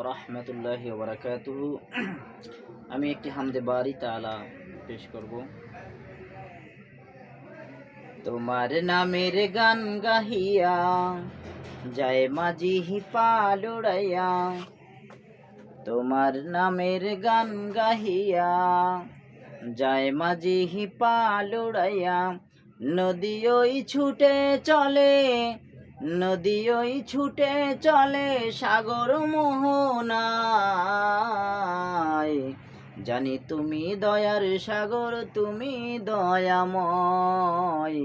রাহমাতুল্লাহি ওয়া বারাকাতুহু। আমি একটি হামদে বারি তাআলা পেশ করব। তোমার নামের গান গাহিয়া যায় মাঝি পাল উড়াইয়া, তোমার নামের গান গাহিয়া যায় মাঝি পাল উড়াইয়া, নদী ওই ছুটে চলে, নদী ওই ছুটে চলে সাগর মোহনায়। জানি তুমি দয়ার সাগর, তুমি দয়াময়,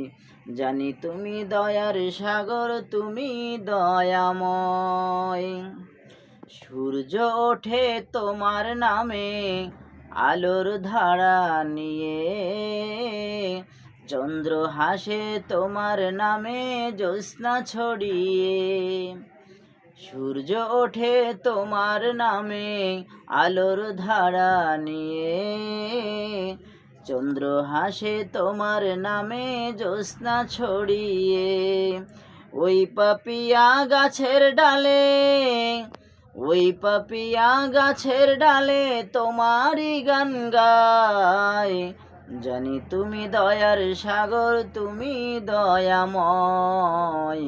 জানি তুমি দয়ার সাগর, তুমি দয়াময়। সূর্য ওঠে তোমার নামে আলোর ধারা নিয়ে, চন্দ্র হাসে তোমার নামে জ্যোৎস্না ছড়িয়ে। সূর্য ওঠে তোমার নামে আলোর ধারা নিয়ে, চন্দ্র হাসে তোমার নামে জ্যোৎস্না ছড়িয়ে। ওই পাপিয়া গাছের ডালে, ওই পাপিয়া গাছের ডালে তোমারই গান গায়। জানি তুমি দয়ার সাগর, তুমি দয়াময়,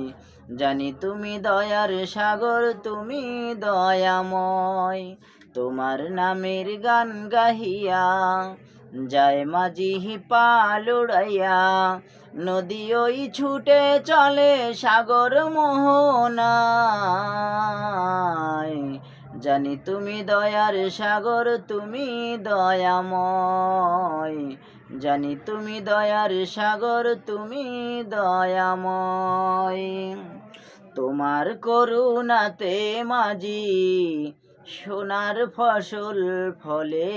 জানি তুমি দয়ার সাগর, তুমি দয়াময়। তোমার নামের গান গাহিয়া যায় মাঝি পাল উড়াইয়া, নদী ওই ছুটে চলে সাগর মোহনায়। জানি তুমি দয়ার সাগর, তুমি দয়াময়, জানি তুমি দয়ার সাগর, তুমি দয়াময়। তোমার করুণাতে মাঝি সোনার ফসল ফলে,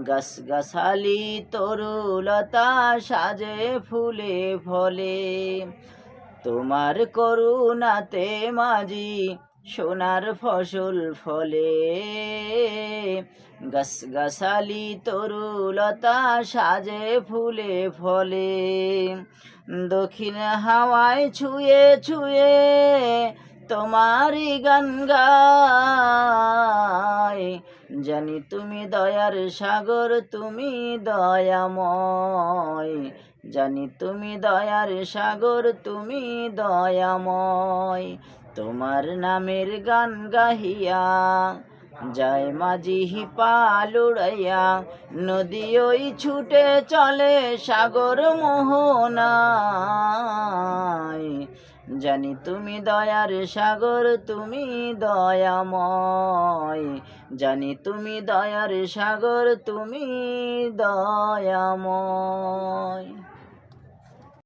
গাছ গাছালি তরুলতা সাজে ফুলে ফলে। তোমার করুণাতে মাঝি সোনার ফসল ফলে, গাছ গাছালি তরুলতা সাজে ফুলে ফলে। দক্ষিণ হাওয়ায় ছুঁয়ে ছুঁয়ে তোমারই গান গায়। জানি তুমি দয়ার সাগর, তুমি দয়াময়, জানি তুমি দয়ার সাগর, তুমি দয়াময়। তোমার নামের গান গাহিয়া যায় মাঝি পাল উড়াইয়া, নদী ওই ছুটে চলে সাগর মোহনায়। জানি তুমি দয়ার সাগর, তুমি দয়াময়, জানি তুমি দয়ার সাগর, তুমি দয়াময়।